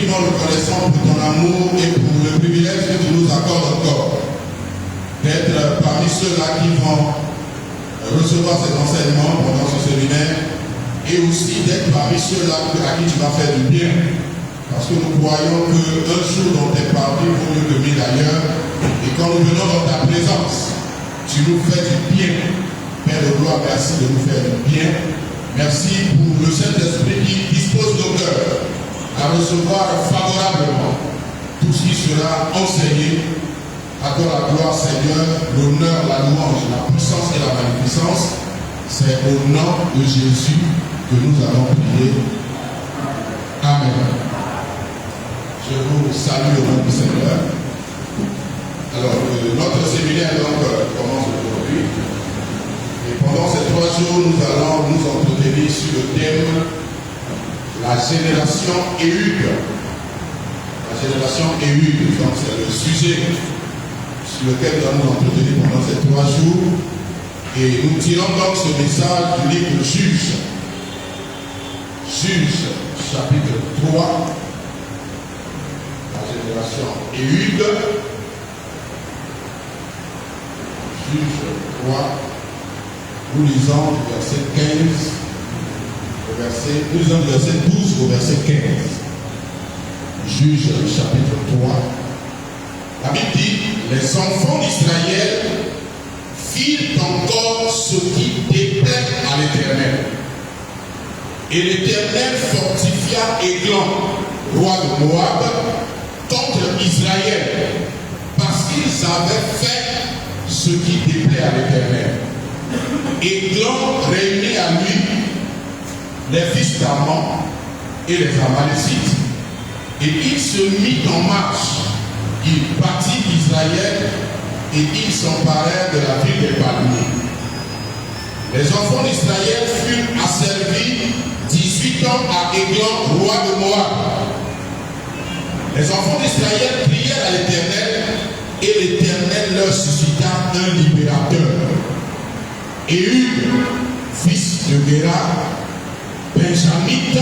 infiniment reconnaissant pour ton amour et pour le privilège que tu nous accordes encore d'être parmi ceux-là qui vont recevoir ces enseignements pendant ce séminaire et aussi d'être parmi ceux-là à qui tu vas faire du bien. Parce que nous croyons qu'un jour dans tes parties vaut mieux que mille ailleurs et quand nous venons dans ta présence, tu nous fais du bien. Père de gloire, merci de nous faire du bien. Merci pour le Saint-Esprit qui dispose nos cœurs à recevoir favorablement tout ce qui sera enseigné. À toi la gloire, Seigneur, l'honneur, la louange, la puissance et la magnificence. C'est au nom de Jésus que nous allons prier. Amen. Je vous salue au nom du Seigneur. Alors, notre séminaire donc commence aujourd'hui. Et pendant ces 3 jours, nous allons nous entretenir sur le thème la génération Éhude. La génération Éhude, donc c'est le sujet sur lequel nous allons nous entretenir pendant ces 3 jours. Et nous tirons donc ce message du livre Juge. Juge, chapitre 3. La génération Éhude. Juge 3. Nous lisons du verset 15 nous lisons du verset 12 au verset 15. Juge chapitre 3. La Bible dit, les enfants d'Israël firent encore ce qui déplaît à l'Éternel. Et l'Éternel fortifia Églon, roi de Moab, contre Israël, parce qu'ils avaient fait ce qui déplaît à l'Éternel. Églon réunit à lui les fils d'Ammon et les Amalécites, et il se mit en marche. Il battit Israël et ils s'emparèrent de la ville des palmiers. Les enfants d'Israël furent asservis 18 ans à Églon, roi de Moab. Les enfants d'Israël prièrent à l'Éternel et l'Éternel leur suscita un libérateur. Éhude, fils de Géra, benjamite,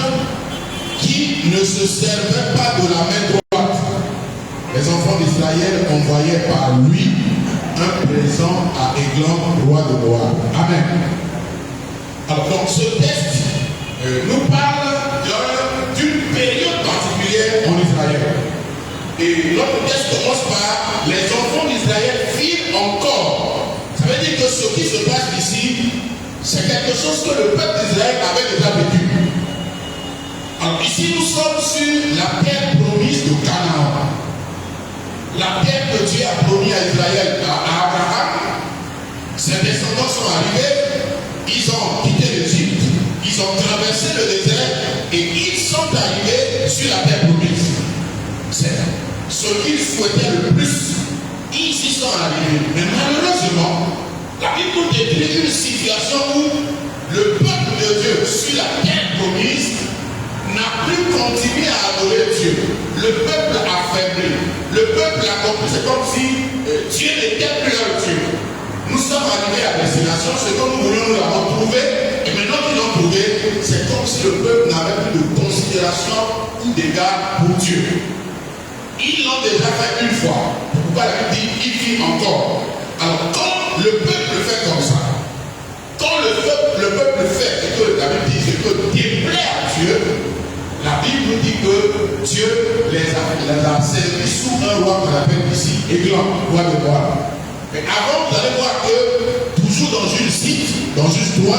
qui ne se servait pas de la main droite. Les enfants d'Israël envoyèrent par lui un présent à Églon, roi de Moab. Amen. Alors, donc, ce texte nous parle d'une période particulière en Israël. Et notre texte commence par les enfants d'Israël firent encore. Ça veut dire que ce qui se passe ici, c'est quelque chose que le peuple d'Israël avait déjà vécu. Alors ici, nous sommes sur la terre promise de Canaan. La terre que Dieu a promis à Israël, à Abraham. Ses descendants sont arrivés, ils ont quitté l'Égypte, ils ont traversé le désert et ils sont arrivés sur la terre promise. C'est ce qu'ils souhaitaient le plus. Ils y sont arrivés. Mais malheureusement, la Bible nous décrit une situation où le peuple de Dieu sur la terre promise n'a plus continué à adorer Dieu. Le peuple a faibli. Le peuple a compris. C'est comme si Dieu n'était plus leur Dieu. Nous sommes arrivés à destination. Ce que nous voulions, nous l'avons trouvé. Et maintenant qu'ils l'ont trouvé, c'est comme si le peuple n'avait plus de considération ou d'égard pour Dieu. Ils l'ont déjà fait une fois. Pourquoi la Bible dit il fit encore? Alors quand le peuple fait comme ça, quand le peuple fait ce que la Bible dit, ce que déplaît à Dieu, la Bible nous dit que Dieu les a servis sous un roi qu'on appelle ici Églon, roi de Moab. Mais avant, vous allez voir que toujours dans Juge 6, dans Juge 3,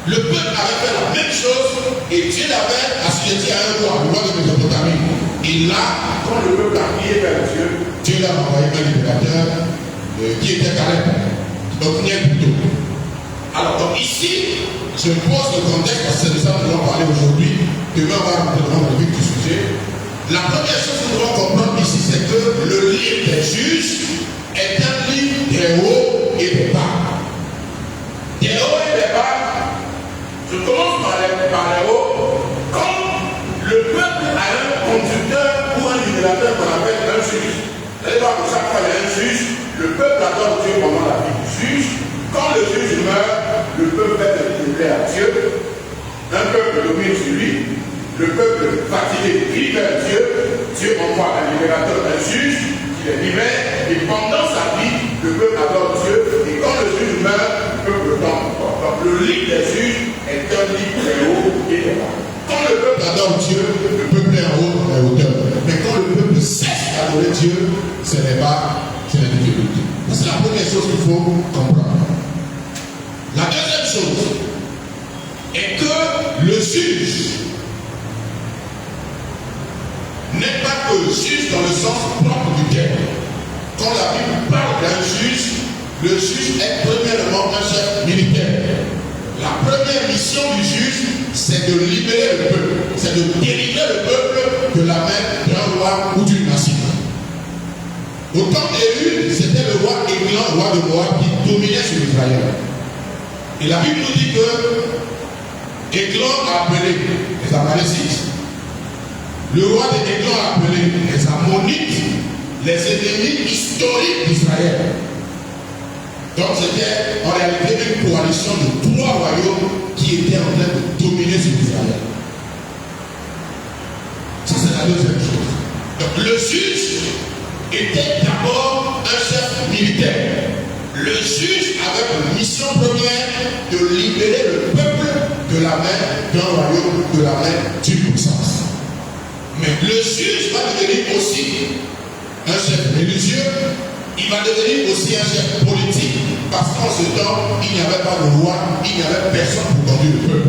le peuple avait fait la même chose et Dieu l'avait assujetti à un roi, le roi de Mésopotamie. Et là, quand le peuple a prié vers Dieu, Dieu leur a envoyé un libérateur qui était Caleb, donc venait plus tôt. Alors, donc ici, je pose le contexte parce que c'est de ça que nous allons parler aujourd'hui. Demain, on va rentrer dans le vif du sujet. La première chose que nous devons comprendre ici, c'est que le livre des juges est un livre des hauts et des bas. Des hauts et des bas. Je commence par les hauts. Quand le peuple a un conducteur ou un libérateur qu'on appelle un juge, vous allez voir que chaque fois il y a un juge, le peuple adore Dieu pendant la vie du juge. Quand le juge meurt, le peuple fait ce qui plaît à Dieu. Un peuple domine sur lui. Le peuple fatigué crie vers Dieu. Dieu envoie un libérateur, un juge, qui les libère, et pendant sa vie, le peuple adore Dieu, et quand le juge meurt, le peuple tombe. Donc le lit des juges est un lit très haut et très bas. Quand le peuple adore Dieu, le peuple est en haut, dans la hauteur. Mais quand le peuple cesse d'adorer Dieu, ce n'est pas, c'est la difficulté. C'est la première chose qu'il faut comprendre. La deuxième chose est que le juge n'est pas que juge dans le sens propre du terme. Quand la Bible parle d'un juge, le juge est premièrement un chef militaire. La première mission du juge, c'est de libérer le peuple, c'est de délivrer le peuple de la main d'un roi ou d'une nation. Au temps d'Élu, c'était le roi Églon, roi de Moab, qui dominait sur Israël. Et la Bible nous dit que Églon a appelé les Amalécites. Le roi d'Églon a appelé les Ammonites, les ennemis historiques d'Israël. Donc c'était en réalité une coalition de 3 royaumes qui étaient en train de dominer sur Israël. Ça c'est la deuxième chose. Donc le juge était d'abord un chef militaire. Le juge avait pour mission première de libérer le peuple de la main d'un royaume, de la main d'une puissance. Mais le juge va devenir aussi un chef religieux, il va devenir aussi un chef politique, parce qu'en ce temps, il n'y avait pas de roi, il n'y avait personne pour conduire le peuple.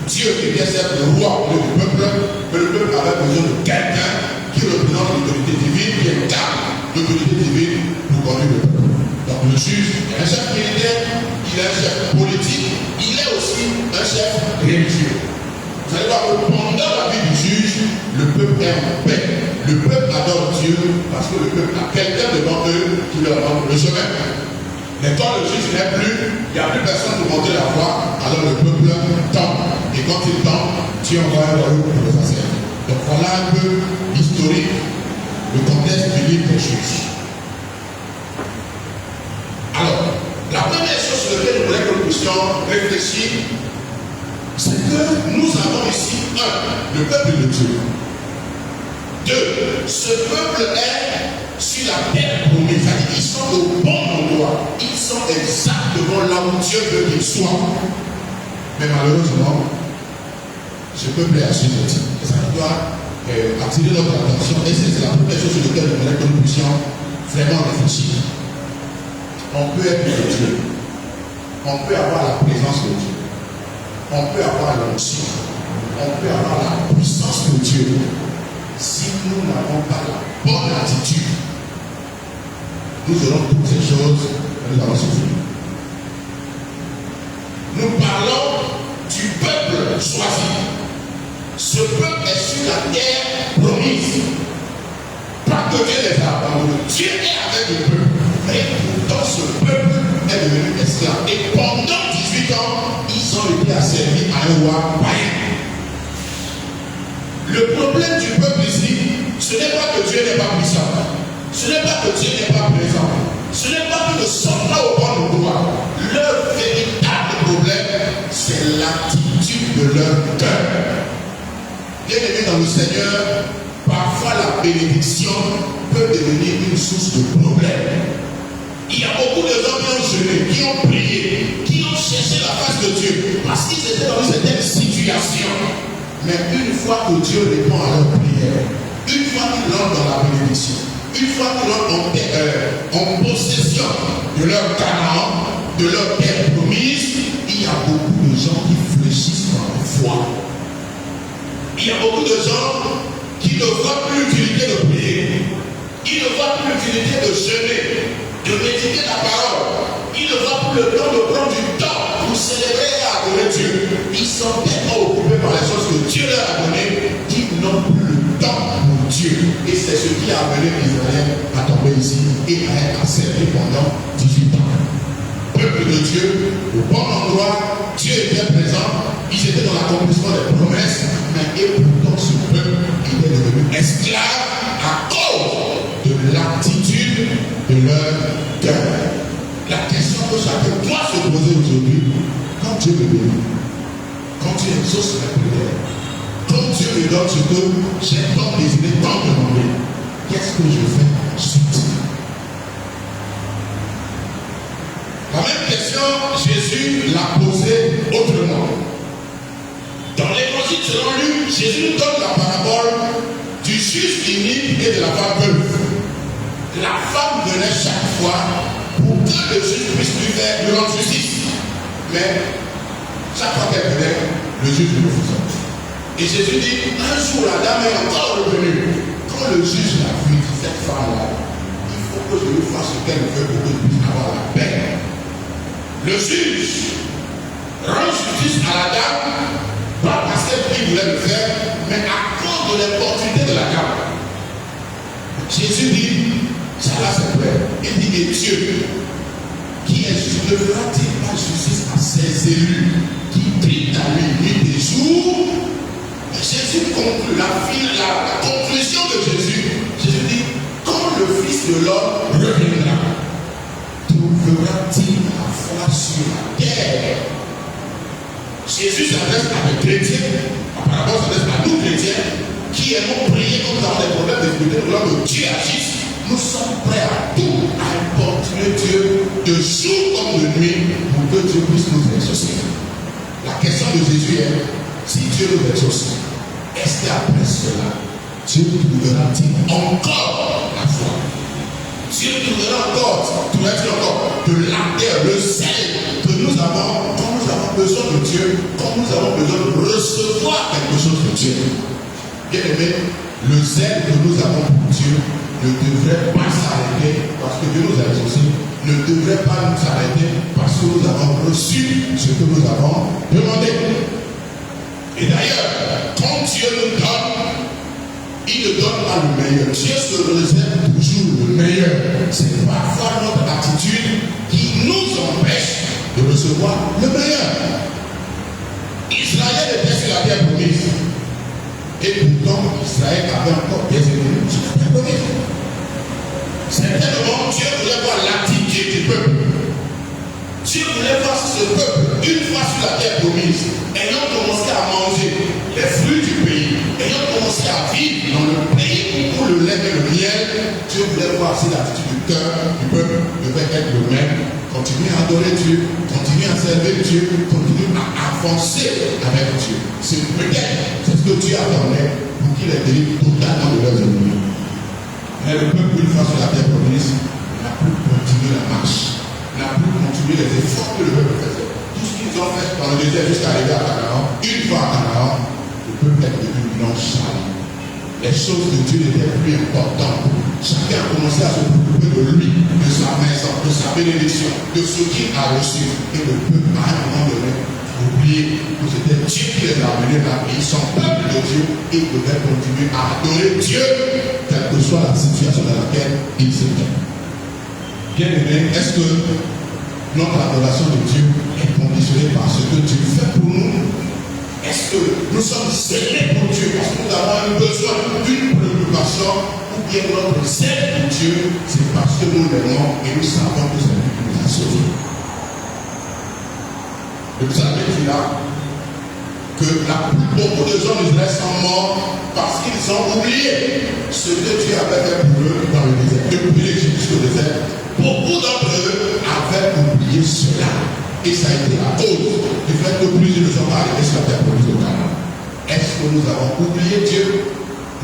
Dieu était certes le roi au lieu du peuple, mais le peuple avait besoin de quelqu'un qui représente l'autorité divine, qui incarne l'autorité divine pour conduire le peuple. Donc le juge est un chef militaire, il est un chef politique, il est aussi un chef religieux. Vous allez voir que pendant la vie du juge, le peuple est en paix. Le peuple adore Dieu parce que le peuple a quelqu'un devant eux qui leur montre le chemin. Mais quand le juge n'est plus, il n'y a plus personne pour montrer la voie, alors le peuple tombe. Et quand il tombe, Dieu envoie un royaume pour le faire. Donc voilà un peu l'historique, le contexte du livre des juges. Alors, la première chose sur laquelle nous voulons que nous puissions réfléchir, c'est que nous avons ici, le peuple de Dieu. 2, ce peuple est sur la terre promise. C'est-à-dire qu'ils sont au bon endroit. Ils sont exactement là où Dieu veut qu'ils soient. Mais malheureusement, ce peuple est assujetti. Et ça doit attirer notre attention. Et c'est la première chose sur laquelle nous voulons que nous puissions vraiment réfléchir. On peut être de Dieu. On peut avoir la présence de Dieu. On peut avoir l'onction. On peut avoir la puissance de Dieu. Si nous n'avons pas la bonne attitude, nous aurons toutes ces choses et nous allons souffrir. Nous parlons du peuple choisi. Ce peuple est sur la terre promise. Pas que Dieu les a abandonnés. Dieu est avec le peuple. Mais pourtant ce peuple est devenu esclave. Et pendant 18 ans, ils ont été asservis à un roi païen. Le problème du peuple ici, ce n'est pas que Dieu n'est pas puissant. Ce n'est pas que Dieu n'est pas présent. Ce n'est pas qu'ils ne sont pas au bon endroit. Leur véritable problème, c'est l'attitude de leur cœur. Bien aimé dans le Seigneur, parfois la bénédiction peut devenir une source de problème. Il y a beaucoup de gens qui ont jeûné, qui ont prié, qui ont cherché la face de Dieu, parce qu'ils étaient dans une certaine situation. Mais une fois que Dieu répond à leur prière, une fois qu'ils entrent dans la bénédiction, une fois qu'ils entrent en possession de leur Canaan, de leur terre promise, il y a beaucoup de gens qui fléchissent dans la foi. Il y a beaucoup de gens qui ne voient plus l'utilité de prier. Ils ne voient plus l'utilité de jeûner, de méditer la parole. Ils ne voient plus le temps de prendre du temps pour célébrer et adorer Dieu. Ils sont tellement occupés par les choses que Dieu leur a données qu'ils n'ont plus le temps pour Dieu. Et c'est ce qui a amené Israël à tomber ici et à être asservi pendant 18 ans. Peuple de Dieu, au bon endroit, Dieu était présent. Ils étaient dans l'accomplissement des promesses, mais et pourtant ce peuple était devenu esclave à cause de l'attitude de leur cœur. La question que chacun doit se poser aujourd'hui, quand Dieu me bénit, quand Dieu exauce mes prières, quand Dieu me me donne ce que j'ai tant désiré, tant demandé, qu'est-ce que je fais ensuite? La même question, Jésus l'a posée autrement. Dans l'évangile selon Luc, Jésus nous donne la parabole du juste inique et de la femme veuve. La femme venait chaque fois pour que le juge puisse lui rendre justice. Mais chaque fois qu'elle venait, le juge le faisait. Et Jésus dit, un jour la dame est encore revenue. Quand le juge l'a vu, cette femme-là, il faut que je lui fasse ce qu'elle veut pour que je puisse avoir la paix. Le juge rend justice à la dame, pas parce qu'elle voulait le faire, mais à cause de l'opportunité de la dame. Jésus dit, ça là c'est vrai. Il dit, et Dieu, qui est juste, ne fera-t-il pas justice à ses élus qui prient à lui nuit et jour? Jésus conclut, la conclusion de Jésus. Jésus dit, quand le Fils de l'homme reviendra, trouvera-t-il la foi sur la terre? Jésus s'adresse à des chrétiens, apparemment s'adresse à nous chrétiens, qui aimons prier quand nous avons des problèmes de difficultés, nous voulons que Dieu agisse. Nous sommes prêts à tout, à importuner Dieu de jour comme de nuit pour que Dieu puisse nous exaucer. La question de Jésus est, si Dieu nous exauce, est-ce qu'après cela, Dieu trouvera-t-il encore la foi? Dieu trouvera encore, de la terre, le sel que nous avons, quand nous avons besoin de Dieu, quand nous avons besoin de recevoir quelque chose de Dieu. Bien aimé, le zèle que nous avons pour Dieu ne devrait pas s'arrêter parce que Dieu nous a exaucés, ne devrait pas nous arrêter parce que nous avons reçu ce que nous avons demandé. Et d'ailleurs, quand Dieu nous donne, il ne donne pas le meilleur. Dieu se réserve toujours le meilleur. C'est parfois notre attitude qui nous empêche de recevoir le meilleur. Israël était sur la terre promise. Et pourtant, Israël avait encore des ennemis sur la terre promise. Certainement, Dieu voulait voir l'attitude du peuple. Dieu voulait voir si ce peuple, une fois sur la terre promise, ayant commencé à manger les fruits du pays, ayant commencé à vivre dans le pays où le lait et le miel, Dieu voulait voir si l'attitude du cœur du peuple devait être le même. Continuer à adorer Dieu, continuer à servir Dieu, continuer à avancer avec Dieu. C'est peut-être ce que Dieu attendait pour qu'il ait délivré totalement de leurs ennemis. Mais le peuple, une fois sur la terre promise, n'a plus continué la marche, n'a plus continué les efforts que le peuple faisait. Tout ce qu'ils ont fait dans le désert jusqu'à arriver à Canaan, une fois à Canaan, le peuple est devenu nonchalant. Les choses de Dieu n'étaient plus importantes. Chacun a commencé à se préoccuper de lui, de sa maison, de sa bénédiction, de ce qu'il a reçu. Et le peuple, à un moment donné, oublié que c'était Dieu qui les a amenés là. Ils sont peuple de Dieu. Ils devaient continuer à adorer Dieu, quelle que soit la situation dans laquelle ils se trouvent. Bien aimé, est-ce que notre adoration de Dieu est conditionnée par ce que Dieu fait pour nous? Est-ce que nous sommes zélés pour Dieu parce que nous avons un besoin, une préoccupation, ou bien notre zèle pour Dieu, c'est parce que nous l'aimons et nous savons que c'est lui qui nous a sauvés. Le psalmiste dit là que beaucoup de gens d'Israël sont morts parce qu'ils ont oublié ce que Dieu avait fait pour eux dans le désert. Depuis l'Égypte jusqu'au désert, beaucoup d'entre eux avaient oublié cela. Et ça a été la cause du fait que plusieurs ne sont pas arrivés sur la terre promise au Canaan. Est-ce que nous avons oublié Dieu,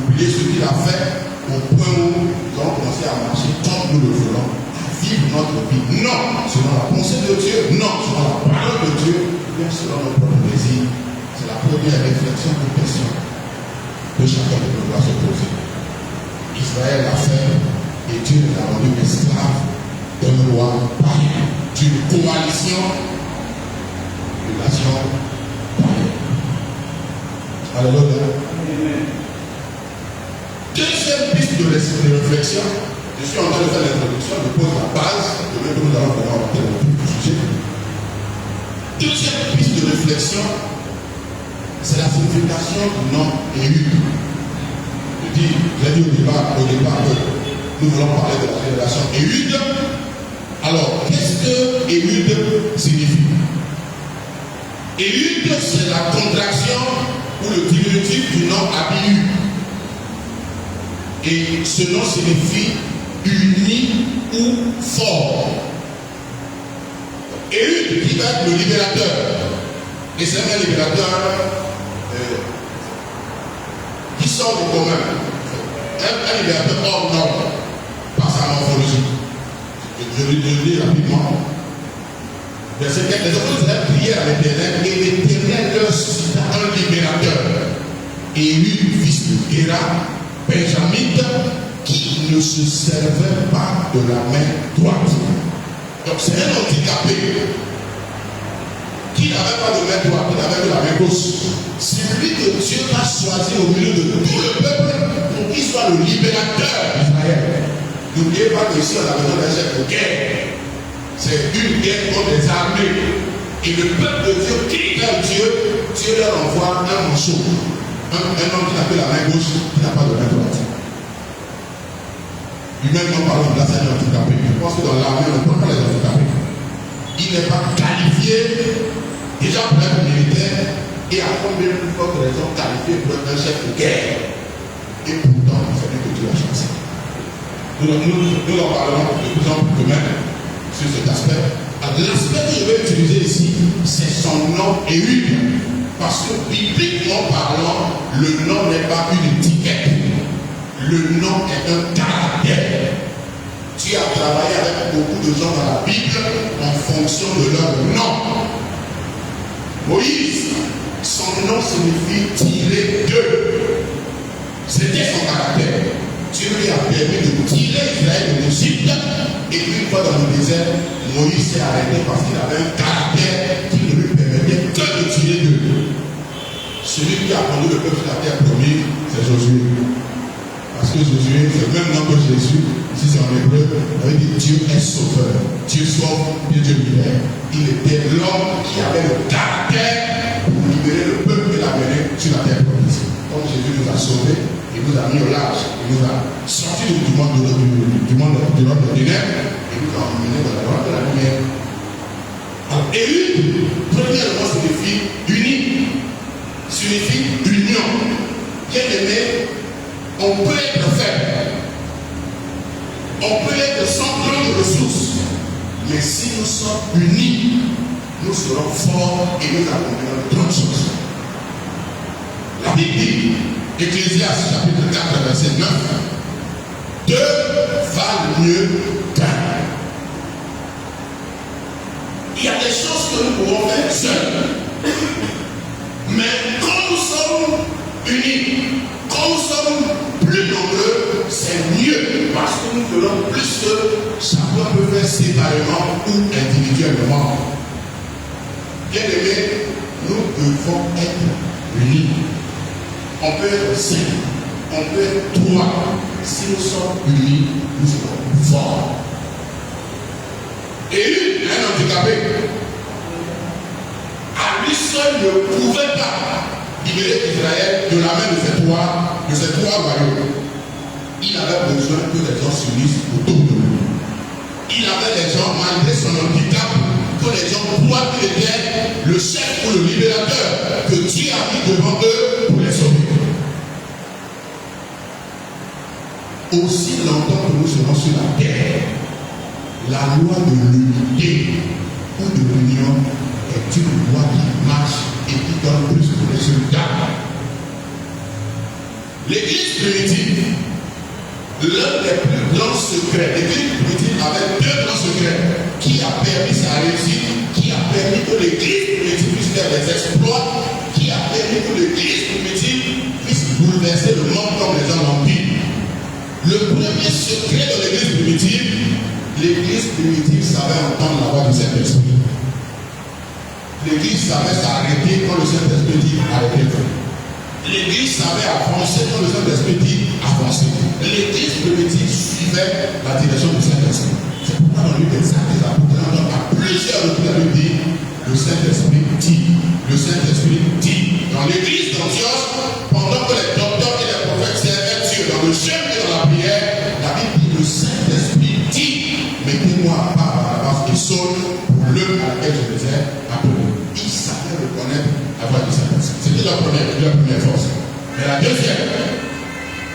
oublié ce qu'il a fait au point où nous avons commencé à marcher comme nous le voulons, à vivre notre vie? Non, selon la pensée de Dieu, non, selon la parole de Dieu, bien selon nos propres désirs. C'est la première réflexion de question que chacun de nous doit se poser. Israël l'a fait et Dieu nous a rendu esclaves d'un roi païen, d'une coalition de nations païennes. Alléluia. Deuxième piste de réflexion, je suis en train de faire l'introduction, je pose la base, de même que nous allons vraiment rentrer dans le sujet. Deuxième piste de réflexion, c'est la signification du nom Éhud. J'ai dit au départ que nous voulons parler de la génération Éhud. Alors, qu'est-ce que Éhud signifie? Éhud, c'est la contraction ou le diminutif du nom Abihu. Et ce nom signifie uni ou fort. Ehud qui va être le libérateur. Et c'est un libérateur qui sort du commun. Un libérateur hors norme par sa morphologie. Je vais le lis rapidement. Verset 4. Les enfants d'Israël prièrent à l'Éternel et l'Éternel leur suscita un libérateur. Ehud, fils de Géra, benjamite, qui ne se servait pas de la main droite. Donc c'est un handicapé qui n'avait pas de main droite, qui n'avait que la main gauche. C'est lui que Dieu a choisi au milieu de tout le peuple pour qu'il soit le libérateur d'Israël. N'oubliez pas que ici on a besoin d'un chef de guerre. C'est une guerre contre les armées. Et le peuple de Dieu qui vers Dieu, Dieu leur envoie un manchot. Un homme qui n'a que la main gauche, qui n'a pas de main droite. Lui-même, on parle de la scène handicapé. Je pense que dans l'armée, on ne peut pas les handicapés. Il n'est pas qualifié déjà pour être militaire. Et à combien plus forte raison qualifié pour être un chef de guerre. Et pourtant, c'est lui que Dieu a choisi. Nous en parlerons de plus en plus même sur cet aspect. L'aspect que je vais utiliser ici, c'est son nom Ehud. Parce que bibliquement parlant, le nom n'est pas une étiquette. Le nom est un caractère. Tu as travaillé avec beaucoup de gens dans la Bible en fonction de leur nom. Moïse, son nom signifie tirer d'eux. C'était son caractère. Dieu lui a permis de tirer Israël de l'Égypte. Et une fois dans le désert, Moïse s'est arrêté parce qu'il avait un caractère qui ne lui permettait que de tirer d'eux. Celui qui a conduit le peuple sur la terre promise, c'est Josué. Parce que Josué, c'est le même nom que Jésus. Si c'est en hébreu, on veut dire Dieu est sauveur. Dieu sauve, Dieu libère. Il était l'homme qui avait le caractère pour libérer le peuple qu'il a mené sur la terre promise. Comme Jésus nous a sauvés, il nous a mis au large, il nous a sortis du monde de l'ordre de ténèbres, et nous a emmenés dans la loi de la lumière. Alors, Ehud, premièrement, signifie uni, signifie union. Bien aimé, on peut être faible, on peut être sans grande ressources, mais si nous sommes unis, nous serons forts et nous accomplirons de grandes choses. La Bible dit, Ecclésiaste chapitre 4 verset 9, deux valent mieux qu'un. Il y a des choses que nous pouvons faire seuls, mais quand nous sommes unis, quand nous sommes plus nombreux, c'est mieux parce que nous ferons plus que chacun peut faire séparément ou individuellement. Bien aimé, nous devons être unis. On peut être 5, on peut être 3. Si nous sommes unis, nous serons forts. Et un handicapé, à lui seul ne pouvait pas libérer Israël de la main de ces trois royaumes. Il avait besoin que les gens s'unissent autour de lui. Il avait des gens, malgré son handicap, que les gens croient qu'il était le chef ou le libérateur que Dieu a mis devant eux pour les sauver. Aussi longtemps que nous serons sur la terre, la loi de l'unité ou de l'union est une loi qui marche et qui donne plus de résultats. L'église primitive, l'un des plus grands secrets, l'église primitive avait deux grands secrets qui a permis sa réussite, qui a permis que l'église primitive puisse faire des exploits, qui a permis que l'église primitive puisse bouleverser le monde comme les gens l'empire. Le premier secret de l'église primitive savait entendre la voix du Saint-Esprit. L'église savait s'arrêter quand le Saint-Esprit dit arrêtez-vous. L'église savait avancer quand le Saint-Esprit dit avancer. L'église primitive suivait la direction du Saint-Esprit. C'est pourquoi dans l'Union des Apôtres, à plusieurs reprises, la Bible dit le Saint-Esprit dit. Le Saint-Esprit dit. Dans l'église d'Antioche, pendant que les docteurs et les prophètes servaient Dieu dans le jeûne et dans la prière, la Bible dit le Saint-Esprit dit mettez-moi à part Barnabas et Saul pour l'œuvre à laquelle je les ai appelés. Ils savaient reconnaître la voix du Saint-Esprit. C'était la première deuxième,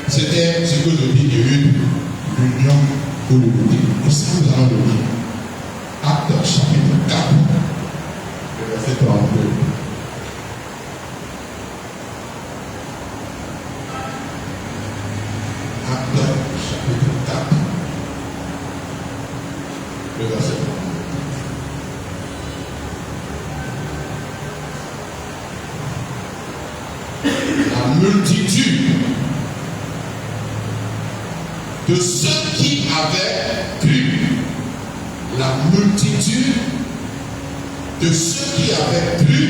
c'était ce que je dis de l'union ou l'unité. Et ça, nous allons le lire. Actes chapitre 4, le verset 32. Actes chapitre 4, le verset 32. La multitude de ceux qui avaient cru, la multitude de ceux qui avaient cru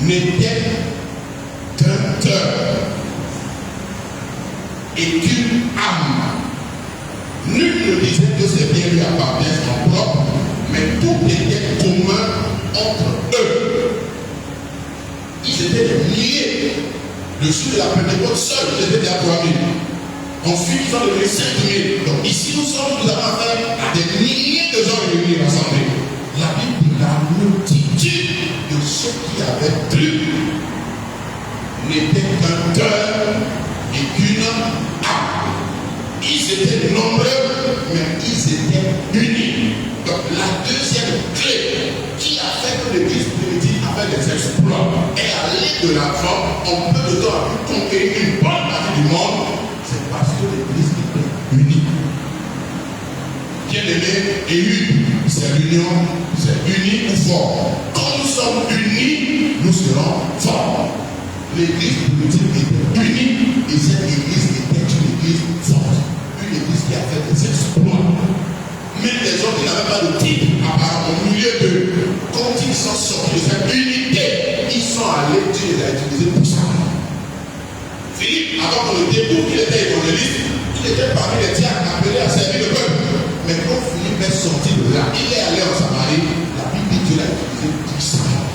n'était qu'un cœur et qu'une âme. Nul ne disait que ces biens lui appartiennent en propre, mais tout était commun entre eux. Ils étaient des milliers. Le jour de la Pentecôte seul, ils étaient déjà 3000. Ensuite, ils ont devenu 5000. Donc ici, nous avons affaire à des milliers de gens réunis rassemblés. La Bible dit la multitude de ceux qui avaient cru n'était qu'un cœur et qu'une âme. Ils étaient nombreux, mais ils étaient unis. Donc la deuxième clé qui a fait que l'église primitive avait des exploits et allait de l'avant, en peu de temps a pu conquérir une bonne partie du monde, c'est parce que l'église était unie. Bien-aimé et une, c'est l'union, c'est uni ou fort. Quand nous sommes unis, nous serons forts. L'église primitive était unie et cette église était une église forte. Une église qui a fait des exploits. Même les gens qui n'avaient pas de titre apparemment au milieu d'eux, quand ils sont sortis de cette unité, ils sont allés, Dieu les a utilisés pour ça. Philippe, avant qu'on le découvre qu'il était évangéliste, il était parmi les diacres appelés à servir le peuple. Mais quand Philippe est sorti de là, il est allé en Samarie, la Bible dit Dieu l'a utilisé puissamment.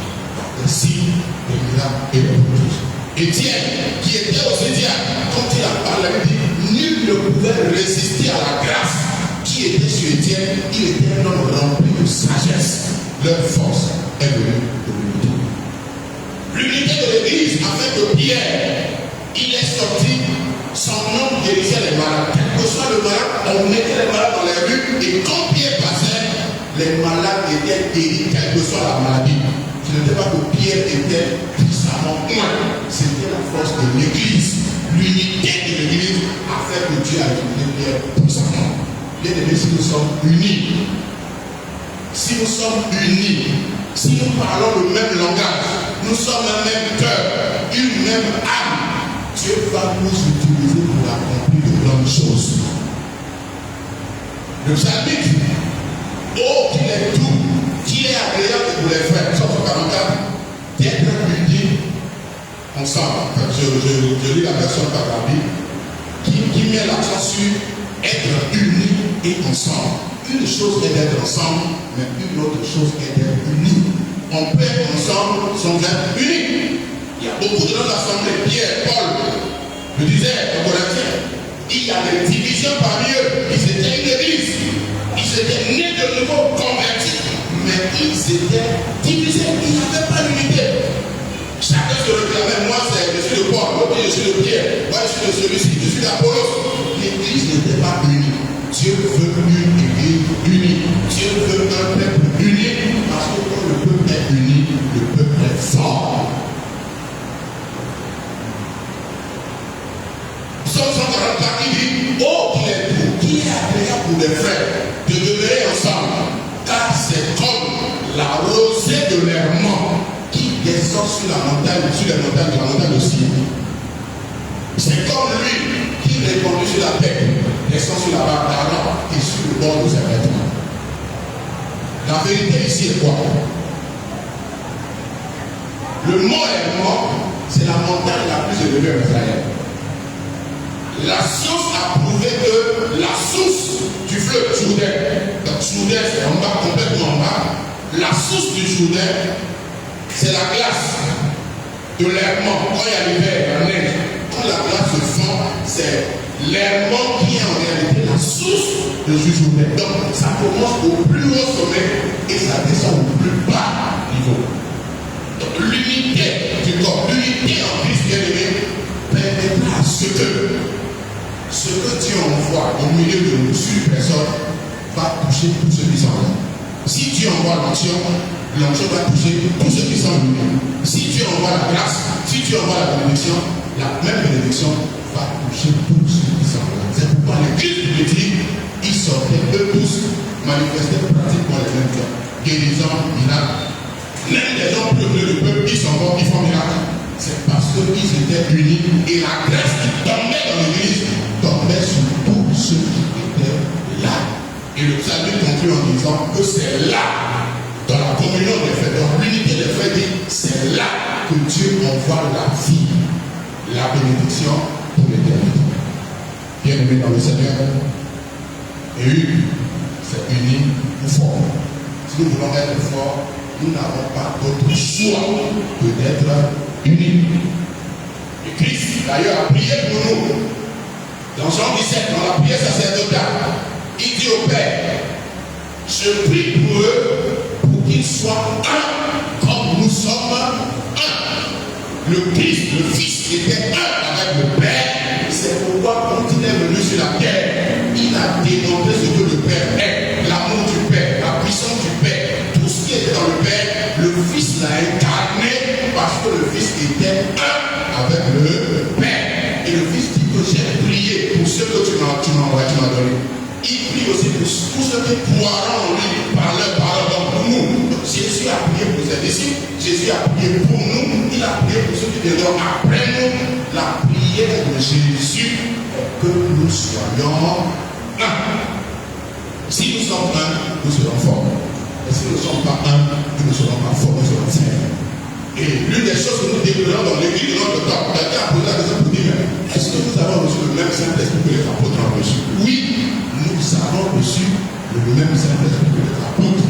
Les signes, les miracles et les prodiges. Étienne, qui était aussi diacre, quand il a parlé, il dit nul ne pouvait résister à la grâce qui était sur Étienne. Il était un homme rempli de sagesse. Leur force est venue de l'unité. L'unité de l'église a fait que Pierre, il est sorti, son nom guérissait les malades. Quel que soit le malade, on mettait les malades dans les rues et quand Pierre passait, les malades étaient guéris, quelle que soit la maladie. Ce n'était pas que Pierre était puissamment loin, c'était la force de l'église. L'unité de l'église a fait que Dieu a utilisé Pierre puissamment. Bien aimé, si nous sommes unis, si nous parlons le même langage, nous sommes un même cœur, une même âme, Dieu va nous utiliser pour accomplir de grandes choses. Le psalmiste dit, oh qu'il est doux, qu'il est agréable pour les frères, Psaume 44, d'être unis ensemble. Je lis la version Katabi qui met l'accent sur être unis et ensemble. Une chose est d'être ensemble, mais une autre chose est d'être unis. On peut être ensemble sans être unis. Il y a beaucoup de gens d'assemblée, Pierre, Paul, le disait aux Corinthiens, il y a des divisions parmi eux. Ils étaient une église, ils étaient nés de nouveau convertis, mais ils étaient divisés, il n'y avait pas d'unité. Chacun se réclamait, moi je suis de Paul, moi je suis de Pierre, moi je suis de celui-ci, je suis d'Apollos. L'église n'était pas unie. Dieu veut une église unie. Dieu veut un peuple uni, parce que quand le peuple est uni, le peuple est fort. Psaume 144 qui dit, oh qu'il est doux, qui est agréable pour les frères de demeurer ensemble, car c'est comme la rosée de l'Hermon qui descend sur la montagne, sur les montagnes de la montagne de Sion. C'est comme lui qui répandit sur la terre, descend sur la barre d'Aaron et sur le bord de ses vêtements. La vérité ici est quoi? Le mont Hermon, c'est la montagne la plus élevée en Israël. La science a prouvé que la source du fleuve Jourdain, donc Jourdain c'est en bas, complètement en bas, la source du Jourdain, c'est la glace de l'Hermon. Quand il y a l'hiver, la neige, quand la glace se fond, c'est l'Hermon qui est en réalité la source de ce Jourdain. Donc ça commence au plus haut sommet et ça descend au plus bas niveau. Donc l'unité du corps, l'unité en Christ bien-aimé, Parce que ce que Dieu envoie au milieu de nous sur une personne va toucher tous ceux qui sont là. Si Dieu envoie l'onction va toucher tous ceux qui sont venus. Si Dieu envoie la grâce, si Dieu envoie la bénédiction, la même bénédiction va toucher tous ceux qui sont là. C'est pourquoi l'église primitive, ils sortaient eux tous, manifestaient pratiquement les mêmes choses. Guérison, miracle. Même les gens plus du peuple, ils s'en vont, ils font miracle. C'est parce qu'ils étaient unis et la grâce qui tombait dans l'église tombait sur tous ceux qui étaient là. Et le salut conclut en disant que c'est là, dans la communion des faits, dans l'unité des faits, c'est là que Dieu envoie la vie, la bénédiction pour l'éternité. Bien-aimés dans le Seigneur, et une, c'est uni ou fort. Si nous voulons être forts, nous n'avons pas d'autre choix que d'être unis. Et Christ, d'ailleurs, a prié pour nous. Dans Jean 17, dans la prière sacerdotale, il dit au Père, je prie pour eux, pour qu'ils soient un, comme nous sommes un. Le Christ, le Fils, était un avec le Père. C'est pourquoi, quand il est venu sur la terre, il a démontré ce que le Père est, l'amour du Père, la puissance du Père. Tout ce qui était dans le Père, le Fils l'a incarné parce que le Fils était un avec le Père. Et le Fils dit que j'ai prié pour ceux que tu m'as donné. Il prie aussi pour tous ceux qui croiront en lui par leur parole. Donc pour nous, Jésus a prié pour ses disciples, Jésus a prié pour nous, il a prié pour ceux qui viendront après nous. La prière de Jésus est que nous soyons un. Si nous sommes un, nous serons forts. Et si nous ne sommes pas un, nous ne serons pas forts, nous serons faibles. Et l'une des choses que nous découvrons dans l'église de notre temps, quelqu'un a posé la question pour dire, est-ce que nous avons reçu le même Saint-Esprit que les apôtres ont reçu? Oui, nous avons reçu le même Saint-Esprit que les apôtres.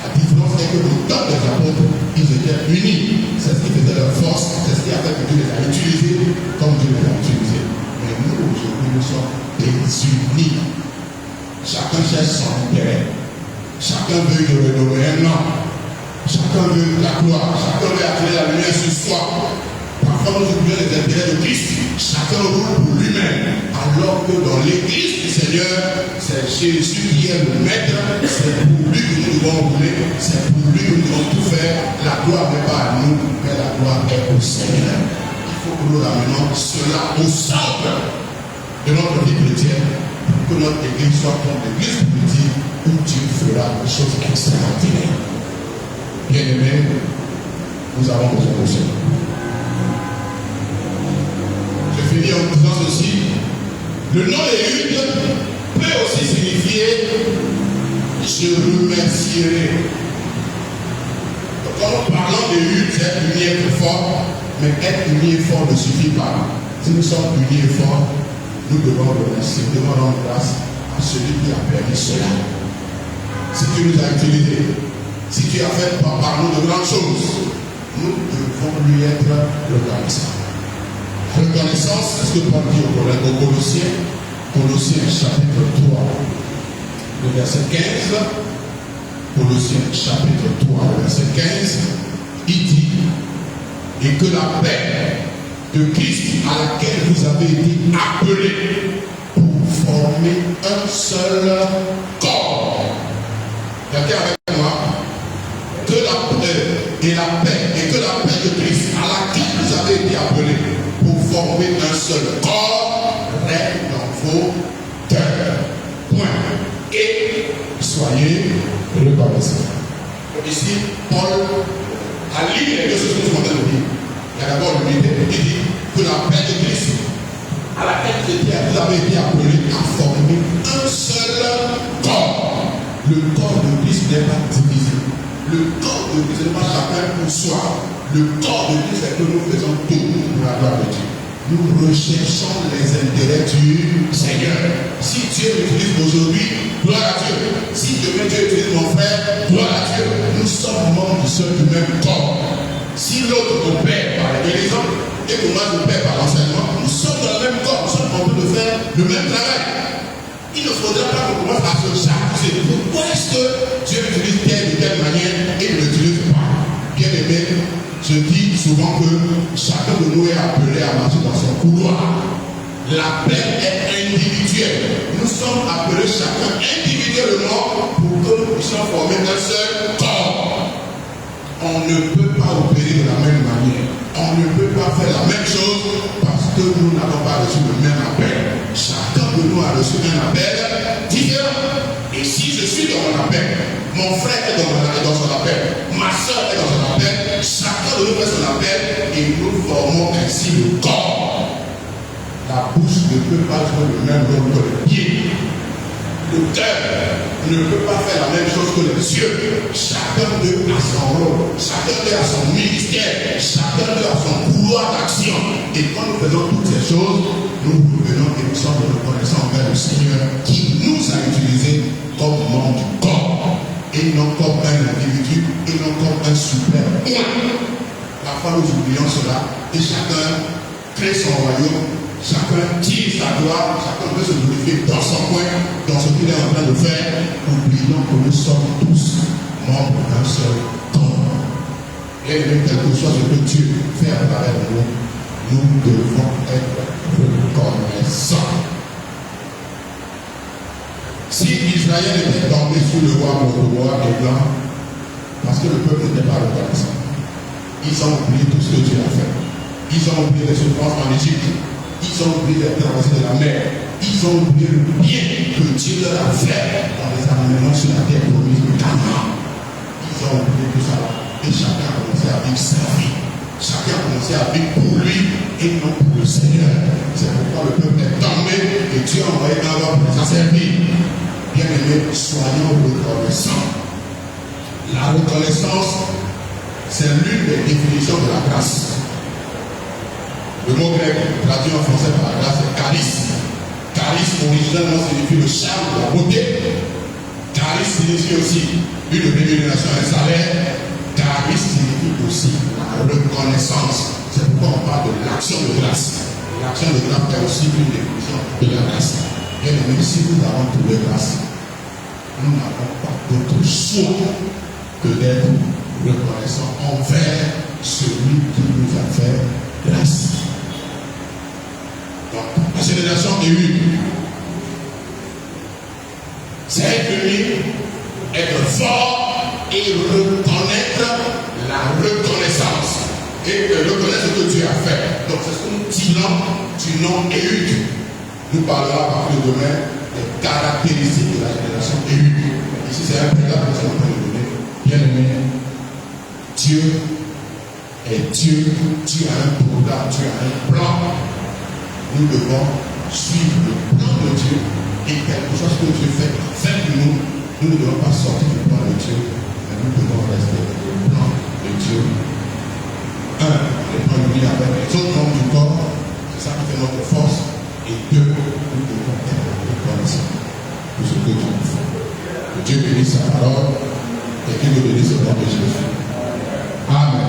La différence est que le temps des apôtres, ils étaient unis. C'est ce qui faisait leur force, c'est ce qui a fait que Dieu les a utilisés comme Dieu les a utilisés. Mais nous, aujourd'hui, nous sommes désunis. Chacun cherche son intérêt. Chacun veut y renommer un nom. Chacun veut la gloire, chacun veut attirer la lumière sur soi. Parfois nous oublions les intérêts de Christ. Chacun roule pour lui-même. Alors que dans l'église du Seigneur, c'est Jésus qui est le maître. C'est pour lui que nous devons rouler. C'est pour lui que nous devons tout faire. La gloire n'est pas à nous, mais la gloire est au Seigneur. Il faut que nous ramenions cela au centre de notre vie chrétienne. Pour que notre église soit comme l'église primitive où Dieu fera des choses extraordinaires. Bien-aimés, nous avons besoin de cela. Je finis en disant ceci. Le nom Éhude peut aussi signifier je remercierai. Donc, quand nous parlons d'Éhude, c'est être uni et fort, mais être uni et fort ne suffit pas. Si nous sommes unis et forts, nous devons remercier, nous devons rendre grâce à celui qui a permis cela. Si tu nous as utilisés, si tu as fait par nous de grandes choses, nous devons lui être reconnaissants. Reconnaissance, c'est ce que Paul dit aux Colossiens, Colossiens chapitre 3, le verset 15. Colossiens chapitre 3, le verset 15, il dit, et que la paix de Christ à laquelle vous avez été appelés pour former un seul corps. Quelqu'un avec moi? Que la paix et la paix de Christ à laquelle vous avez été appelés pour former un seul corps règne dans vos cœurs. Point. Et soyez reconnaissants. Ici, Paul a lu les deux choses que je m'entends dire. Il y a d'abord l'unité, il dit que la paix de Christ à laquelle vous avez été appelés à former un seul corps. Le corps de Christ n'est pas divisé. Le corps de Christ n'est pas chacun pour soi. Le corps de Christ, c'est que nous faisons tout pour la gloire de Dieu. Nous recherchons les intérêts du Seigneur. Si Dieu m'utilise aujourd'hui, gloire à Dieu. Si demain Dieu utilise mon frère, gloire à Dieu. Nous sommes membres du seul du même corps. Si l'autre opère par les guérisons et que moi je opère par l'enseignement, nous sommes dans le même corps. Nous sommes en train de faire le même travail. Il ne faudrait pas qu'on commence à se jalouser. Pourquoi est-ce que Dieu utilise telle ou telle manière et ne l'utilise pas? Bien aimé, je dis souvent que chacun de nous est appelé à marcher dans son couloir. L'appel est individuel. Nous sommes appelés chacun individuellement pour que nous puissions former un seul corps. On ne peut pas opérer de la même manière. On ne peut pas faire la même chose parce que nous n'avons pas reçu le même appel. Chacun de nous a reçu un appel différent. Et si je suis dans mon appel, mon frère est dans son appel, ma soeur est dans son appel, chacun de nous fait son appel et nous formons ainsi le corps. La bouche ne peut pas jouer le même rôle que le pied. Le cœur ne peut pas faire la même chose que les yeux. Chacun d'eux a son rôle, chacun d'eux a son ministère, chacun d'eux a son pouvoir d'action. Et quand nous faisons toutes ces choses, nous revenons et nous sommes reconnaissants envers le Seigneur qui nous a utilisés comme membres du corps. Et non comme un individu, et non comme un super. Parfois nous oublions cela et chacun crée son royaume. Chacun tire sa gloire, chacun veut se glorifier dans son coin, dans ce qu'il est en train de faire, oubliant que nous sommes tous membres d'un seul corps. Et quelque chose que Dieu fait à travers nous, nous devons être reconnaissants. Si Israël était tombé sous le roi Motoboa et blanc, parce que le peuple n'était pas reconnaissant, ils ont oublié tout ce que Dieu a fait. Ils ont oublié les souffrances en Égypte. Ils ont oublié la traversée de la mer. Ils ont oublié le bien que Dieu leur a fait en les amenant sur la terre promise de Canaan. Ils ont oublié tout ça. Et chacun a commencé à vivre sa vie. Chacun a commencé à vivre pour lui et non pour le Seigneur. C'est pourquoi le peuple est tombé et Dieu a envoyé un homme pour les asservir. Bien aimés, soyons reconnaissants. La reconnaissance, c'est l'une des définitions de la grâce. Le mot grec traduit en français par la grâce est charisme. Charisme originalement signifie le charme de la beauté. Charisme signifie aussi une rémunération, un salaire. Charisme signifie aussi la reconnaissance. C'est pourquoi on parle de l'action de grâce. L'action de grâce est aussi une définition de la grâce. Et même si nous avons trouvé grâce, nous n'avons pas d'autre choix que d'être reconnaissant envers celui qui nous a fait grâce. Donc, la génération est une. C'est être fort et reconnaître la reconnaissance. Et reconnaître ce que Dieu a fait. Donc, c'est ce que nous disons du nom Éhude. Nous parlerons à partir de demain des caractéristiques de la génération Éhude. Ici, c'est un prélat que nous allons donner. Bien aimé, Dieu est Dieu. Dieu a un programme, Dieu a un plan. Nous devons suivre le plan de Dieu et quelque chose que Dieu fait nous ne devons pas sortir du plan de Dieu, mais nous devons rester dans le plan de Dieu. Le plan de Dieu avec les autres membres du corps, c'est ça qui fait notre force. Et deux, nous devons être reconnaissants pour ce que Dieu nous fait. Que Dieu bénisse sa parole et qu'il nous bénisse au nom de Jésus. Amen.